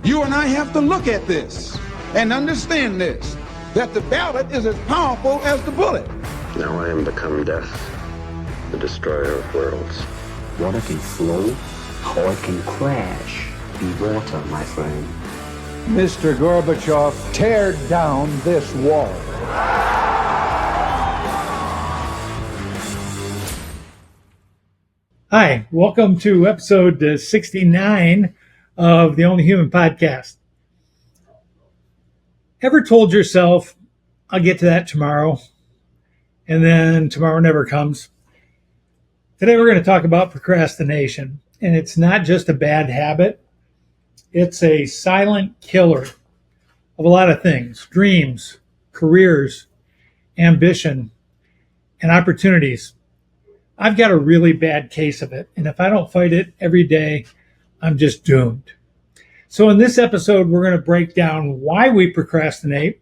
You and I have to look at this and understand this, that the ballot is as powerful as the bullet. Now I am become death, the destroyer of worlds. Water can flow or it can crash. Be water, my friend. Mr. Gorbachev, tear down this wall. Hi, welcome to episode 69 of the Only Human podcast. Ever told yourself, I'll get to that tomorrow, and then tomorrow never comes? Today we're going to talk about procrastination, and it's not just a bad habit. It's a silent killer of a lot of things: dreams, careers, ambition, and opportunities. I've got a really bad case of it, and if I don't fight it every day, I'm just doomed. So in this episode, we're going to break down why we procrastinate,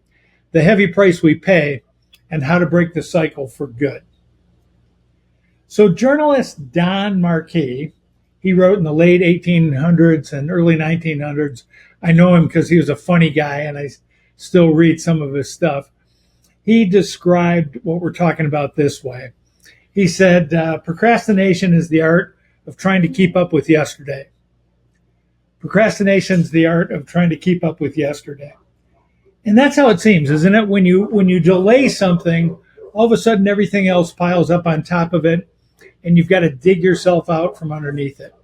the heavy price we pay, and how to break the cycle for good. So journalist Don Marquis, he wrote in the late 1800s and early 1900s. I know him because he was a funny guy, and I still read some of his stuff. He described what we're talking about this way. He said, procrastination is the art of trying to keep up with yesterday. Procrastination is the art of trying to keep up with yesterday. And that's how it seems, isn't it? When you delay something, all of a sudden everything else piles up on top of it, and you've got to dig yourself out from underneath it.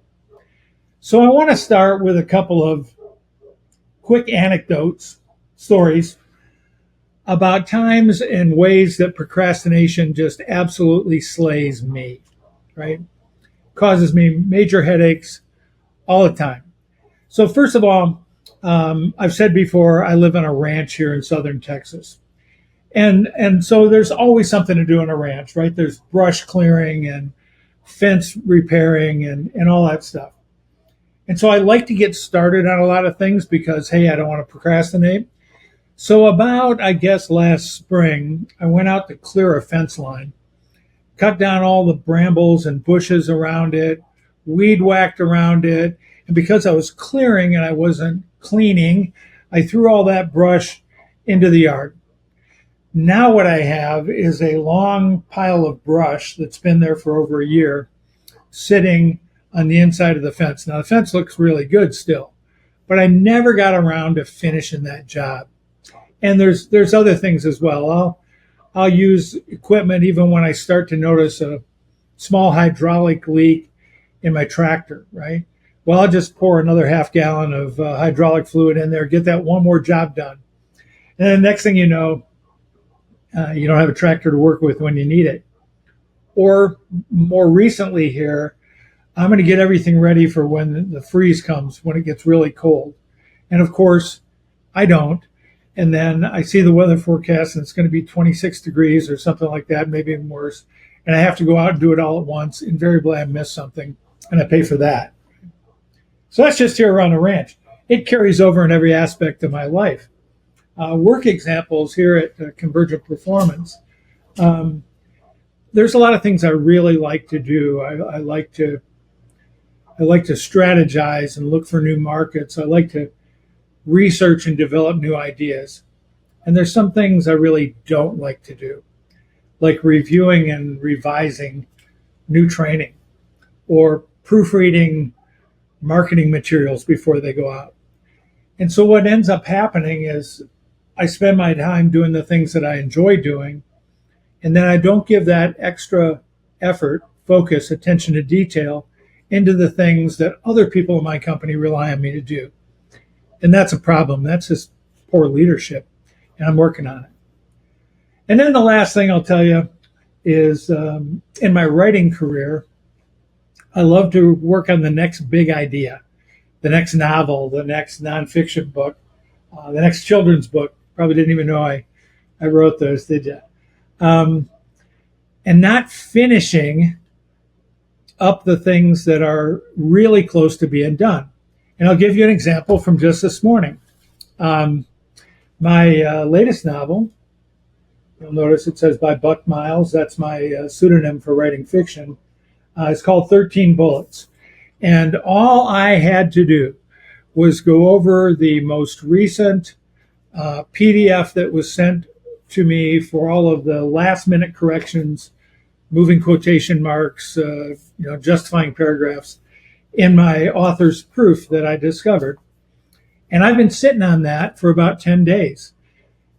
So I want to start with a couple of quick anecdotes, stories, about times and ways that procrastination just absolutely slays me, right? Causes me major headaches all the time. So first of all, I've said before, I live on a ranch here in southern Texas. And so there's always something to do on a ranch, right? There's brush clearing and fence repairing and all that stuff. And so I like to get started on a lot of things because, hey, I don't want to procrastinate. So about, I guess, last spring, I went out to clear a fence line, cut down all the brambles and bushes around it, weed whacked around it. And because I was clearing and I wasn't cleaning, I threw all that brush into the yard. Now what I have is a long pile of brush that's been there for over a year, sitting on the inside of the fence. Now the fence looks really good still, but I never got around to finishing that job. And there's other things as well. I'll use equipment even when I start to notice a small hydraulic leak in my tractor, right? Well, I'll just pour another half gallon of hydraulic fluid in there, get that one more job done. And then the next thing you know, you don't have a tractor to work with when you need it. Or more recently here, I'm going to get everything ready for when the freeze comes, when it gets really cold. And of course, I don't. And then I see the weather forecast and it's going to be 26 degrees or something like that, maybe even worse. And I have to go out and do it all at once. Invariably, I miss something and I pay for that. So that's just here around the ranch. It carries over in every aspect of my life. Work examples here at Convergent Performance. There's a lot of things I really like to do. I like to strategize and look for new markets. I like to research and develop new ideas. And there's some things I really don't like to do, like reviewing and revising new training or proofreading marketing materials before they go out. And so what ends up happening is I spend my time doing the things that I enjoy doing, and then I don't give that extra effort, focus, attention to detail into the things that other people in my company rely on me to do. And that's a problem. That's just poor leadership, and I'm working on it. And then the last thing I'll tell you is in my writing career, I love to work on the next big idea, the next novel, the next nonfiction book, the next children's book. Probably didn't even know I wrote those, did you? And not finishing up the things that are really close to being done. And I'll give you an example from just this morning. My latest novel, you'll notice it says by Buck Miles. That's my pseudonym for writing fiction. It's called 13 Bullets. And all I had to do was go over the most recent PDF that was sent to me for all of the last minute corrections, moving quotation marks, justifying paragraphs in my author's proof that I discovered. And I've been sitting on that for about 10 days.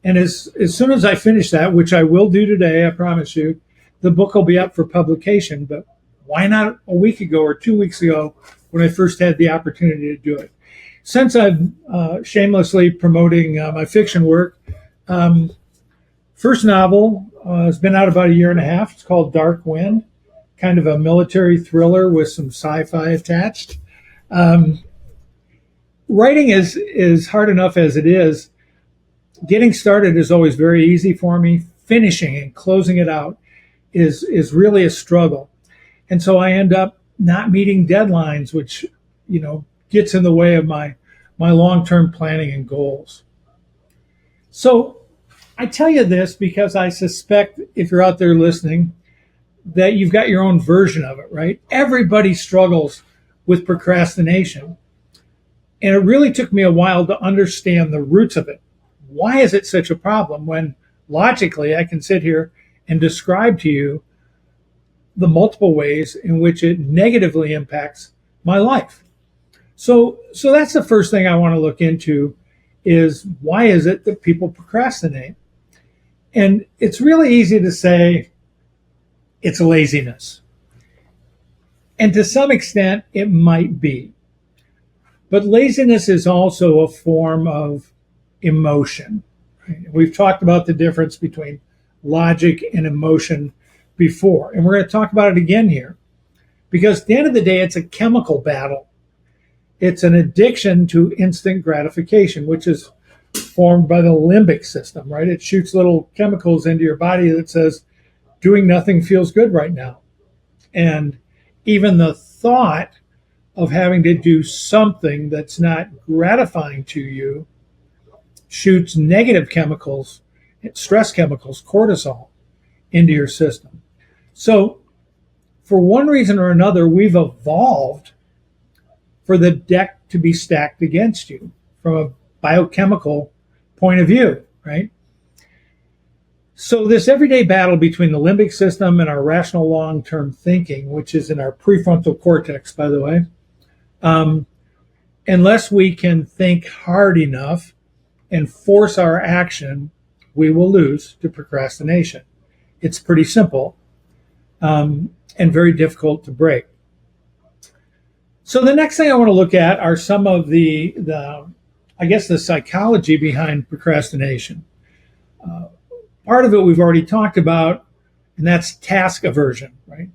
And as soon as I finish that, which I will do today, I promise you, the book will be up for publication. But why not a week ago or 2 weeks ago when I first had the opportunity to do it? Since I'm shamelessly promoting my fiction work, first novel has been out about a year and a half. It's called Dark Wind, kind of a military thriller with some sci-fi attached. Writing is hard enough as it is. Getting started is always very easy for me. Finishing and closing it out is really a struggle. And so I end up not meeting deadlines, which, gets in the way of my long-term planning and goals. So I tell you this because I suspect, if you're out there listening, that you've got your own version of it, right? Everybody struggles with procrastination. And it really took me a while to understand the roots of it. Why is it such a problem when logically I can sit here and describe to you the multiple ways in which it negatively impacts my life? So that's the first thing I want to look into is why is it that people procrastinate? And it's really easy to say it's laziness. And to some extent, it might be. But laziness is also a form of emotion. Right? We've talked about the difference between logic and emotion before, and we're going to talk about it again here. Because at the end of the day, it's a chemical battle. It's an addiction to instant gratification, which is formed by the limbic system, right? It shoots little chemicals into your body that says, doing nothing feels good right now. And even the thought of having to do something that's not gratifying to you shoots negative chemicals, stress chemicals, cortisol, into your system. So for one reason or another, we've evolved for the deck to be stacked against you from a biochemical point of view, right? So this everyday battle between the limbic system and our rational long-term thinking, which is in our prefrontal cortex, by the way, unless we can think hard enough and force our action, we will lose to procrastination. It's pretty simple and very difficult to break. So the next thing I want to look at are some of the psychology behind procrastination. Part of it we've already talked about, and that's task aversion, right?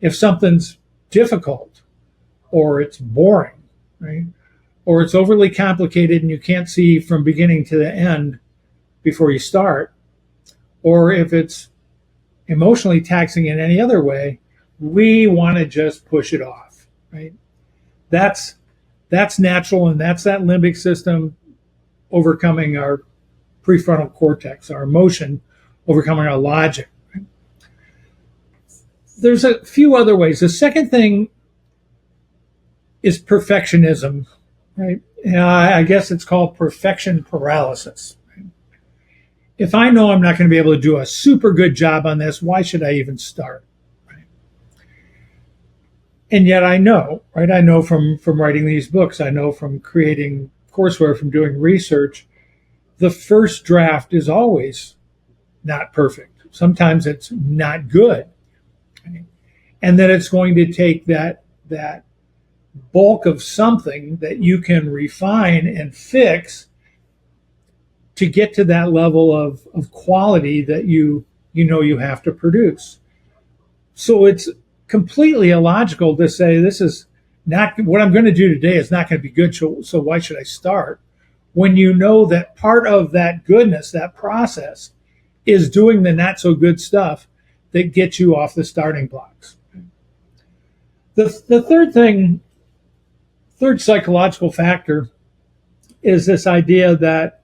If something's difficult or it's boring, right? Or it's overly complicated and you can't see from beginning to the end before you start, or if it's emotionally taxing in any other way, we want to just push it off, right? That's natural, and that's that limbic system overcoming our prefrontal cortex, our emotion overcoming our logic. Right? There's a few other ways. The second thing is perfectionism, right? I guess it's called perfection paralysis. Right? If I know I'm not going to be able to do a super good job on this, why should I even start? Right? And yet I know, right? I know from writing these books, I know from creating courseware, from doing research, the first draft is always not perfect. Sometimes it's not good. Right? And then it's going to take that bulk of something that you can refine and fix to get to that level of quality that you have to produce. So it's completely illogical to say this is not what I'm going to do today is not going to be good, so why should I start? When you know that part of that goodness, that process, is doing the not so good stuff that gets you off the starting blocks. The third psychological factor is this idea that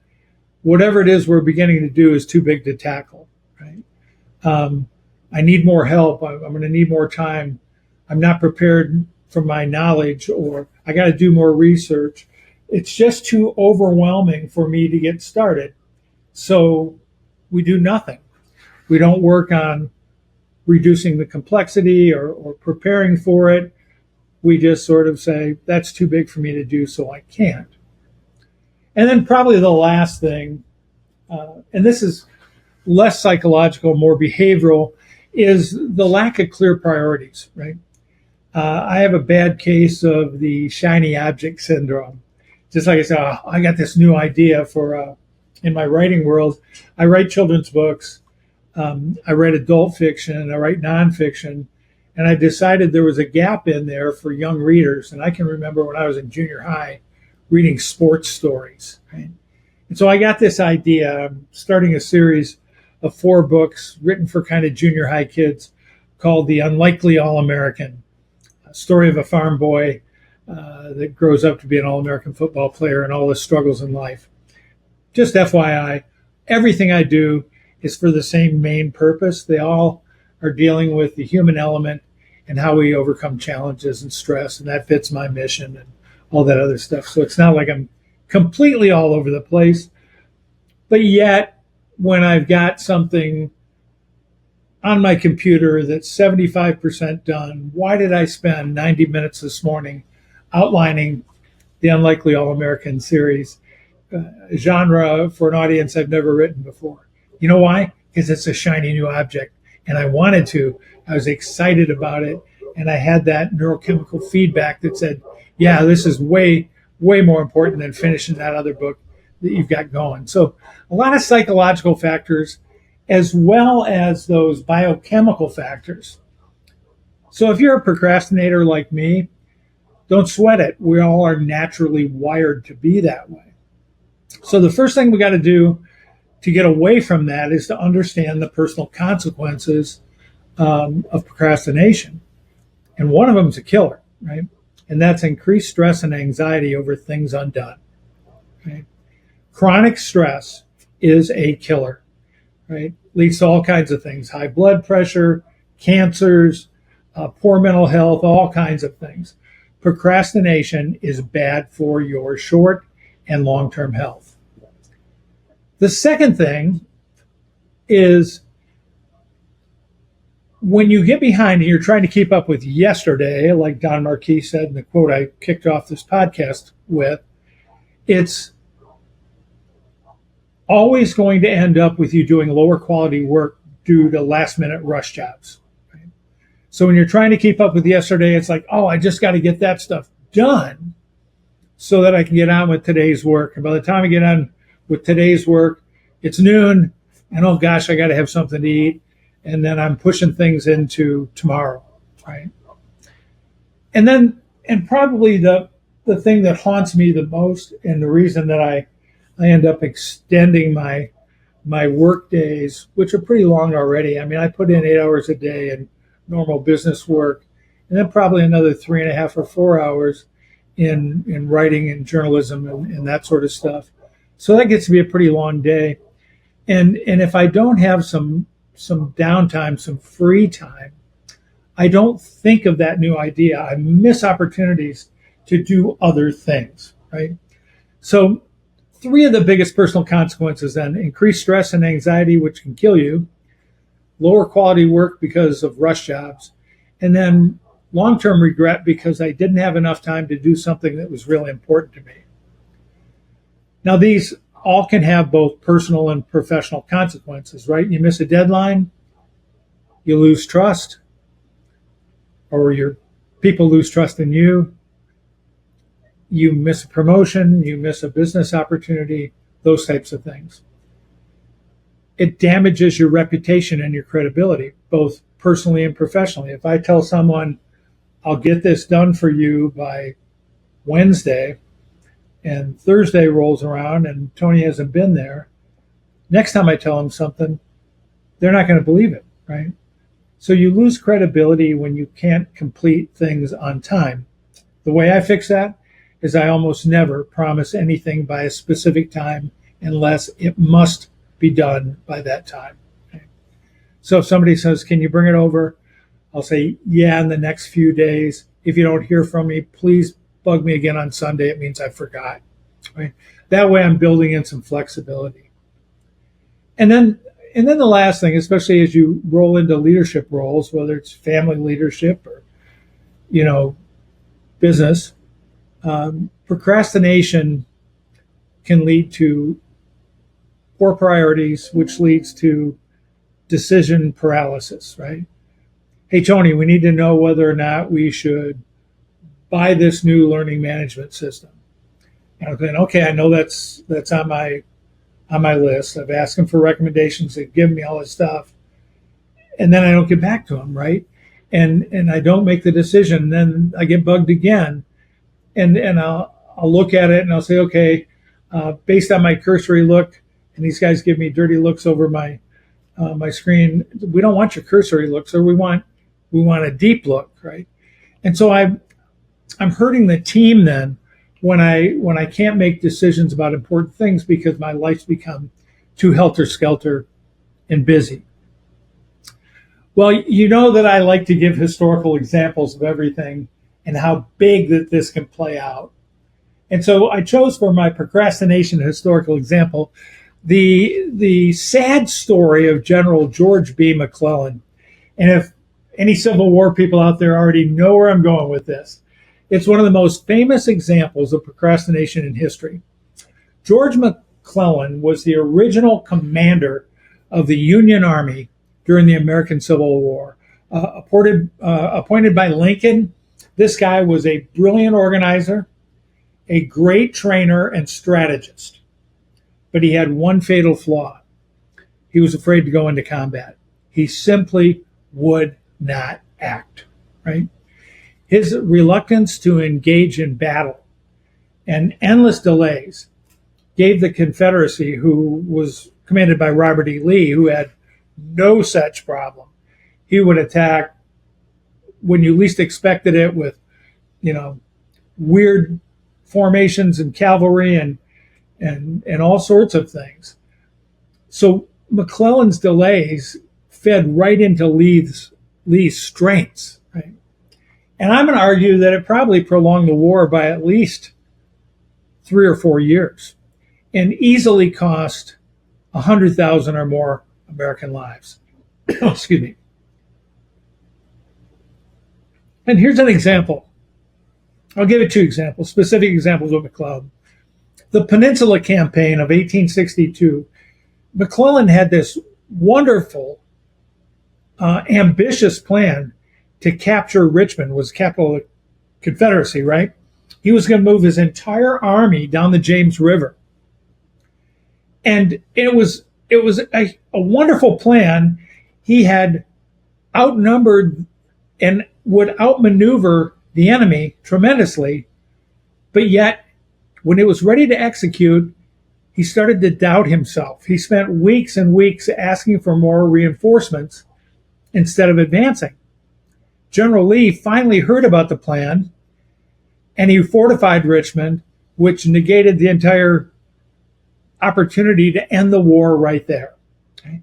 whatever it is we're beginning to do is too big to tackle, right? I need more help. I'm going to need more time. I'm not prepared for my knowledge, or I got to do more research. it's just too overwhelming for me to get started. So we do nothing. We don't work on reducing the complexity or preparing for it. We just sort of say, that's too big for me to do, so I can't. And then probably the last thing, and this is less psychological, more behavioral, is the lack of clear priorities, right? I have a bad case of the shiny object syndrome. Just like I said, I got this new idea for, in my writing world, I write children's books, I write adult fiction, I write nonfiction, and I decided there was a gap in there for young readers. And I can remember when I was in junior high reading sports stories, right? And so I got this idea. I'm starting a series of 4 books written for kind of junior high kids called The Unlikely All-American, a story of a farm boy that grows up to be an All-American football player and all the struggles in life. Just FYI, everything I do is for the same main purpose. They all are dealing with the human element and how we overcome challenges and stress, and that fits my mission and all that other stuff. So it's not like I'm completely all over the place, but yet when I've got something on my computer that's 75% done, why did I spend 90 minutes this morning outlining the Unlikely All-American series, genre for an audience I've never written before? You know why? Because it's a shiny new object, and I wanted to. I was excited about it, and I had that neurochemical feedback that said, yeah, this is way, way more important than finishing that other book that you've got going. So a lot of psychological factors as well as those biochemical factors. So if you're a procrastinator like me, don't sweat it. We all are naturally wired to be that way. So the first thing we got to do to get away from that is to understand the personal consequences of procrastination. And one of them is a killer, right? And that's increased stress and anxiety over things undone. Right? Chronic stress is a killer, right? Leads to all kinds of things: high blood pressure, cancers, poor mental health, all kinds of things. Procrastination is bad for your short and long-term health. The second thing is when you get behind and you're trying to keep up with yesterday, like Don Marquis said in the quote I kicked off this podcast with, it's always going to end up with you doing lower quality work due to last minute rush jobs. Right? So when you're trying to keep up with yesterday, it's like, oh, I just got to get that stuff done so that I can get on with today's work. And by the time I get on with today's work, it's noon, and oh gosh, I got to have something to eat. And then I'm pushing things into tomorrow, right? And probably the thing that haunts me the most, and the reason that I end up extending my work days, which are pretty long already. I mean, I put in 8 hours a day in normal business work, and then probably another 3.5 or 4 hours in writing and journalism and that sort of stuff. So that gets to be a pretty long day. And if I don't have some downtime, some free time, I don't think of that new idea. I miss opportunities to do other things, right? So 3 of the biggest personal consequences then: increased stress and anxiety, which can kill you, lower quality work because of rush jobs, and then long-term regret because I didn't have enough time to do something that was really important to me. Now, these all can have both personal and professional consequences, right? You miss a deadline, you lose trust, or your people lose trust in you. You miss a promotion, you miss a business opportunity, those types of things. It damages your reputation and your credibility, both personally and professionally. If I tell someone, I'll get this done for you by Wednesday, and Thursday rolls around and Tony hasn't been there, next time I tell them something, they're not going to believe it, right? So you lose credibility when you can't complete things on time. The way I fix that is I almost never promise anything by a specific time unless it must be done by that time. Okay? So if somebody says, can you bring it over? I'll say, yeah, in the next few days. If you don't hear from me, please bug me again on Sunday. It means I forgot. Right? That way I'm building in some flexibility. And then the last thing, especially as you roll into leadership roles, whether it's family leadership or, business, procrastination can lead to poor priorities, which leads to decision paralysis, right? Hey, Tony, we need to know whether or not we should buy this new learning management system. And I'm going, okay, I know that's on my list. I've asked them for recommendations. They've given me all this stuff. And then I don't get back to them, right? And I don't make the decision. And then I get bugged again. And I'll look at it and I'll say, okay, based on my cursory look, and these guys give me dirty looks over my screen. We don't want your cursory looks, or we want a deep look, right? And so I'm hurting the team then when I can't make decisions about important things because my life's become too helter-skelter and busy. Well, you know that I like to give historical examples of everything and how big that this can play out. And so I chose for my procrastination historical example the sad story of General George B. McClellan. And if any Civil War people out there already know where I'm going with this, it's one of the most famous examples of procrastination in history. George McClellan was the original commander of the Union Army during the American Civil War. Appointed by Lincoln, this guy was a brilliant organizer, a great trainer and strategist. But he had one fatal flaw. He was afraid to go into combat. He simply would not act, right? His reluctance to engage in battle and endless delays gave the Confederacy, who was commanded by Robert E. Lee, who had no such problem. He would attack when you least expected it with, weird formations and cavalry and all sorts of things. So McClellan's delays fed right into Lee's strengths, right? And I'm going to argue that it probably prolonged the war by at least 3 or 4 years and easily cost 100,000 or more American lives. Excuse me. And here's an example. I'll give it 2 examples, specific examples of McClellan. The Peninsula Campaign of 1862, McClellan had this wonderful, ambitious plan to capture Richmond, was the capital of the Confederacy, right? He was going to move his entire army down the James River. And it was a wonderful plan. He had outnumbered and would outmaneuver the enemy tremendously, but yet when it was ready to execute, he started to doubt himself. He spent weeks and weeks asking for more reinforcements instead of advancing. General Lee finally heard about the plan, and he fortified Richmond, which negated the entire opportunity to end the war right there. Okay?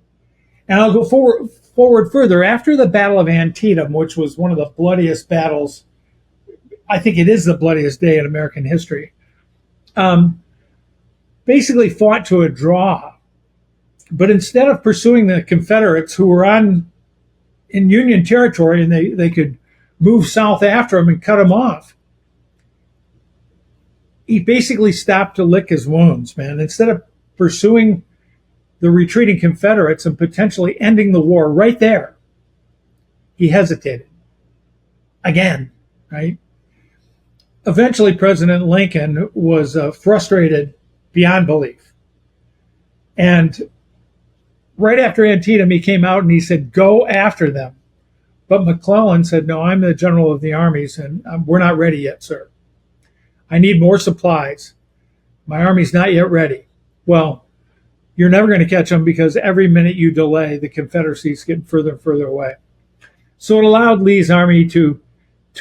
And I'll go forward further. After the Battle of Antietam, which was one of the bloodiest battles, I think it is the bloodiest day in American history, basically fought to a draw. But instead of pursuing the Confederates, who were in Union territory and they could move south after him and cut him off, he basically stopped to lick his wounds, man. Instead of pursuing the retreating Confederates and potentially ending the war right there, he hesitated again, right? Eventually, President Lincoln was frustrated beyond belief. And right after Antietam, he came out and he said, go after them. But McClellan said, no, I'm the general of the armies, and we're not ready yet, sir. I need more supplies. My army's not yet ready. Well, you're never going to catch them because every minute you delay, the Confederacy's getting further and further away. So it allowed Lee's army to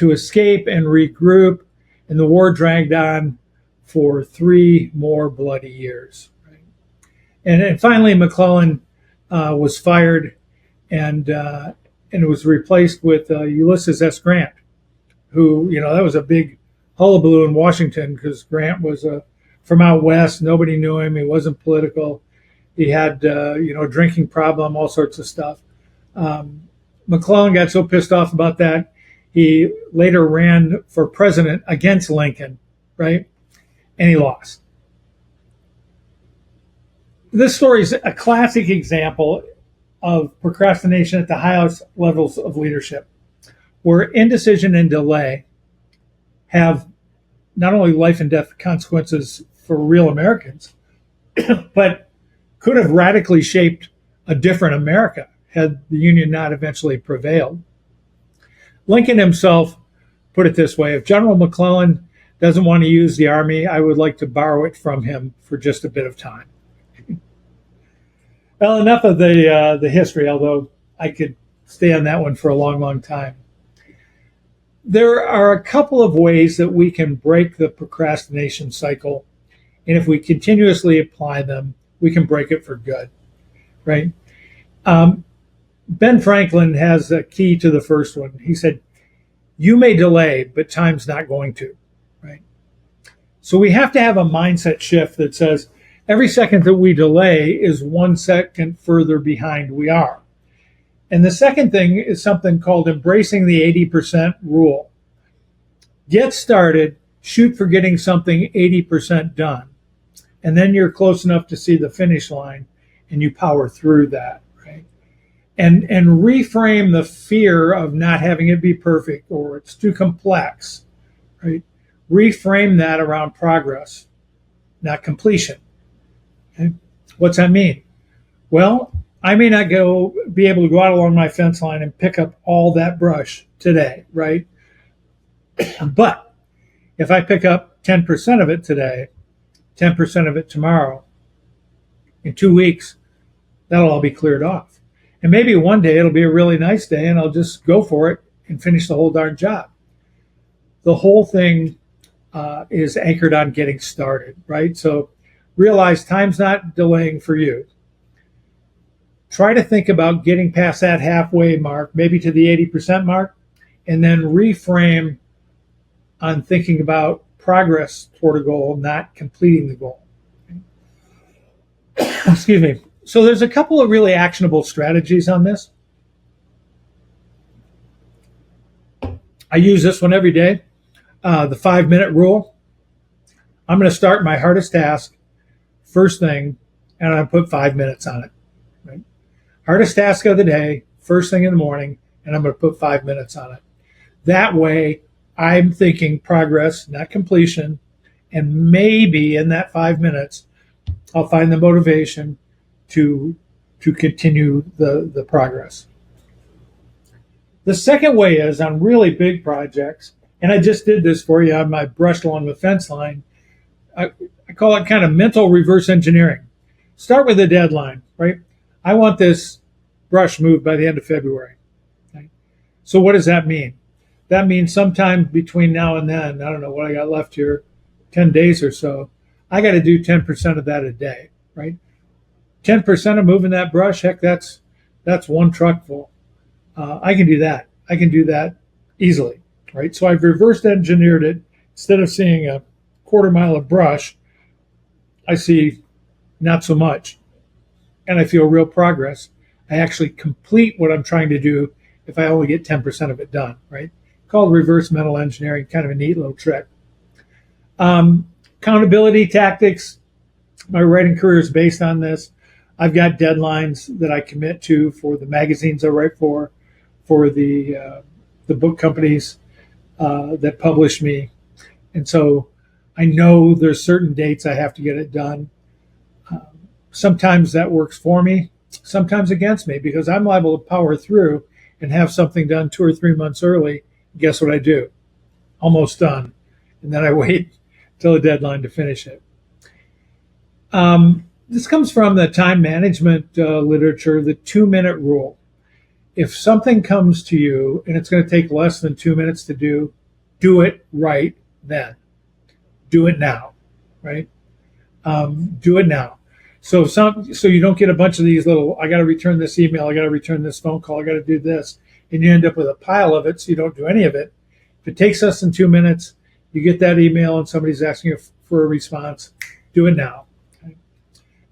escape and regroup, and the war dragged on for 3 more bloody years. Right? And finally, McClellan was fired, and it was replaced with Ulysses S. Grant, who, that was a big hullabaloo in Washington because Grant was from out west. Nobody knew him. He wasn't political. He had, a drinking problem, all sorts of stuff. McClellan got so pissed off about that, he later ran for president against Lincoln, right? And he lost. This story is a classic example of procrastination at the highest levels of leadership, where indecision and delay have not only life and death consequences for real Americans, but could have radically shaped a different America had the Union not eventually prevailed. Lincoln himself put it this way: if General McClellan doesn't want to use the army, I would like to borrow it from him for just a bit of time. Well, enough of the history, although I could stay on that one for a long, long time. There are a couple of ways that we can break the procrastination cycle, and if we continuously apply them, we can break it for good, right? Ben Franklin has a key to the first one. He said, "You may delay, but time's not going to," right? So we have to have a mindset shift that says every second that we delay is 1 second further behind we are. And the second thing is something called embracing the 80% rule. Get started, shoot for getting something 80% done. And then you're close enough to see the finish line and you power through that, right? And reframe the fear of not having it be perfect or it's too complex, right? Reframe that around progress, not completion. Okay? What's that mean? Well, I may not be able to go out along my fence line and pick up all that brush today, right? But if I pick up 10% of it today, 10% of it tomorrow, in 2 weeks, that'll all be cleared off. And maybe one day it'll be a really nice day and I'll just go for it and finish the whole darn job. The whole thing is anchored on getting started, right? So realize time's not delaying for you. Try to think about getting past that halfway mark, maybe to the 80% mark, and then reframe on thinking about progress toward a goal, not completing the goal. Excuse me. So there's a couple of really actionable strategies on this. I use this one every day, the 5-minute rule. I'm going to start my hardest task first thing, and I put 5 minutes on it. Right? Hardest task of the day, first thing in the morning, and I'm going to put 5 minutes on it. That way, I'm thinking progress, not completion, and maybe in that 5 minutes, I'll find the motivation to continue the progress. The second way is on really big projects, and I just did this for you on my brush along the fence line. I call it kind of mental reverse engineering. Start with a deadline, right? I want this brush moved by the end of February. Okay? So what does that mean? That means sometime between now and then, I don't know what I got left here, 10 days or so, I got to do 10% of that a day, right? 10% of moving that brush, heck, that's one truck full. I can do that. I can do that easily, right? So I've reverse engineered it. Instead of seeing a quarter mile of brush, I see not so much. And I feel real progress. I actually complete what I'm trying to do if I only get 10% of it done, right? Called reverse mental engineering, kind of a neat little trick. Accountability tactics. My writing career is based on this. I've got deadlines that I commit to for the magazines I write for the book companies that publish me. And so I know there's certain dates I have to get it done. Sometimes that works for me, sometimes against me, because I'm liable to power through and have something done 2 or 3 months early. Guess what I do? Almost done. And then I wait till the deadline to finish it. This comes from the time management literature, the 2-minute rule. If something comes to you and it's going to take less than 2 minutes to do it right then. Do it now, right? Do it now. So you don't get a bunch of these little, I got to return this email, I got to return this phone call, I got to do this, and you end up with a pile of it, so you don't do any of it. If it takes less than 2 minutes, you get that email and somebody's asking you for a response, do it now. Okay.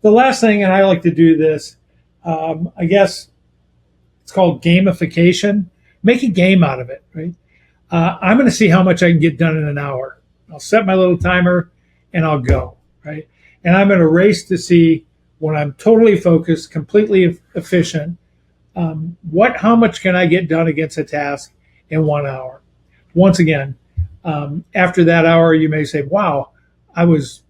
The last thing, and I like to do this, I guess it's called gamification. Make a game out of it, right? I'm going to see how much I can get done in an hour. I'll set my little timer and I'll go, right? And I'm going to race to see when I'm totally focused, completely efficient, how much can I get done against a task in 1 hour? Once again, after that hour, you may say, wow, I was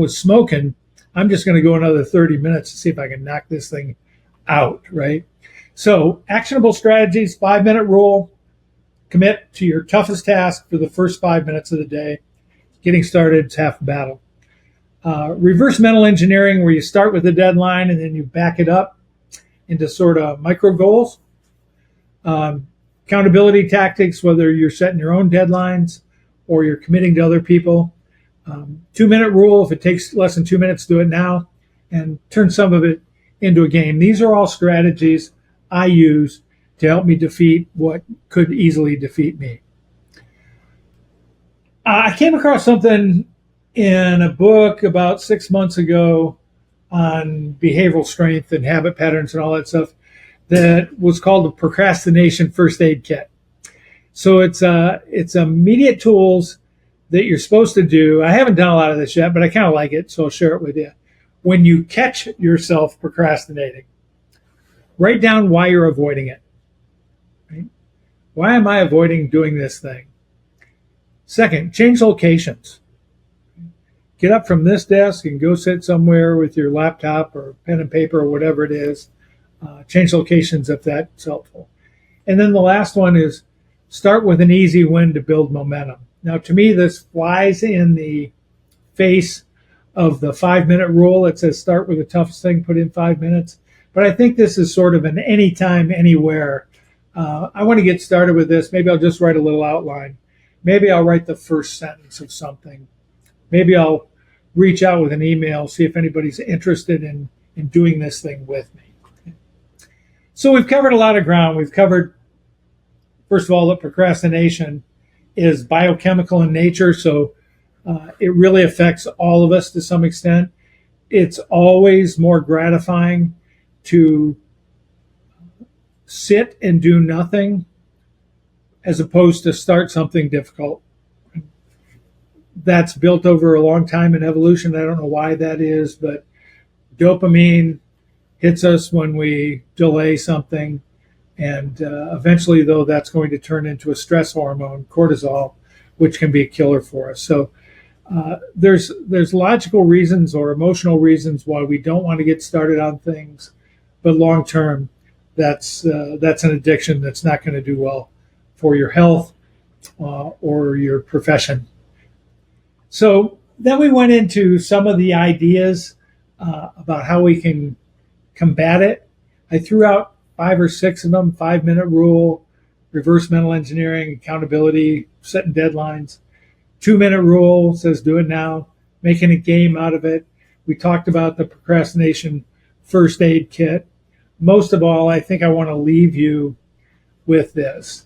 smoking. I'm just going to go another 30 minutes to see if I can knock this thing out, right? So actionable strategies, 5-minute rule, commit to your toughest task for the first 5 minutes of the day. Getting started is half the battle. Reverse mental engineering, where you start with a deadline and then you back it up into sort of micro goals. Accountability tactics, whether you're setting your own deadlines or you're committing to other people. 2-minute rule, if it takes less than 2 minutes, do it now, and turn some of it into a game. These are all strategies I use to help me defeat what could easily defeat me. I came across something in a book about 6 months ago on behavioral strength and habit patterns and all that stuff that was called the procrastination first aid kit. So it's immediate tools that you're supposed to do. I haven't done a lot of this yet, but I kind of like it, so I'll share it with you. When you catch yourself procrastinating, write down why you're avoiding it. Right? Why am I avoiding doing this thing? Second, change locations. Get up from this desk and go sit somewhere with your laptop or pen and paper or whatever it is. Change locations if that's helpful. And then the last one is start with an easy win to build momentum. Now, to me, this flies in the face of the 5-minute rule. It says start with the toughest thing, put in 5 minutes. But I think this is sort of an anytime, anywhere. I want to get started with this. Maybe I'll just write a little outline. Maybe I'll write the first sentence of something. Maybe I'll reach out with an email, see if anybody's interested in doing this thing with me. So we've covered a lot of ground. We've covered, first of all, that procrastination is biochemical in nature, so it really affects all of us to some extent. It's always more gratifying to sit and do nothing as opposed to start something difficult. That's built over a long time in evolution. I don't know why that is, but dopamine hits us when we delay something. And eventually, though, that's going to turn into a stress hormone, cortisol, which can be a killer for us. So there's logical reasons or emotional reasons why we don't want to get started on things. But long term, that's an addiction that's not going to do well for your health or your profession. So then we went into some of the ideas about how we can combat it. I threw out 5 or 6 of them: 5-minute rule, reverse mental engineering, accountability, setting deadlines. 2-minute rule says do it now, making a game out of it. We talked about the procrastination first aid kit. Most of all, I think I want to leave you with this.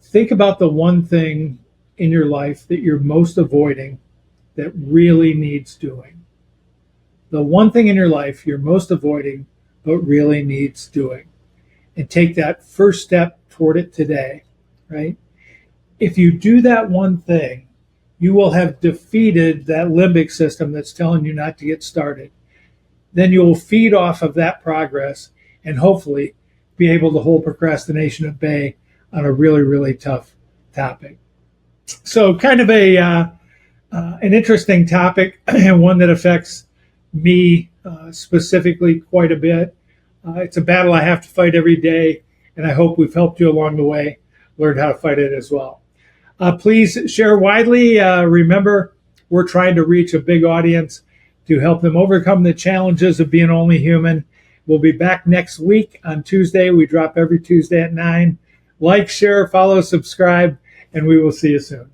Think about the one thing in your life that you're most avoiding that really needs doing. The one thing in your life you're most avoiding but really needs doing. And take that first step toward it today, right? If you do that one thing, you will have defeated that limbic system that's telling you not to get started. Then you'll feed off of that progress and hopefully be able to hold procrastination at bay on a really, really tough topic. So kind of an interesting topic and one that affects me specifically quite a bit. It's a battle I have to fight every day, and I hope we've helped you along the way learn how to fight it as well. Please share widely. Remember, we're trying to reach a big audience to help them overcome the challenges of being only human. We'll be back next week on Tuesday. We drop every Tuesday at 9. Like, share, follow, subscribe, and we will see you soon.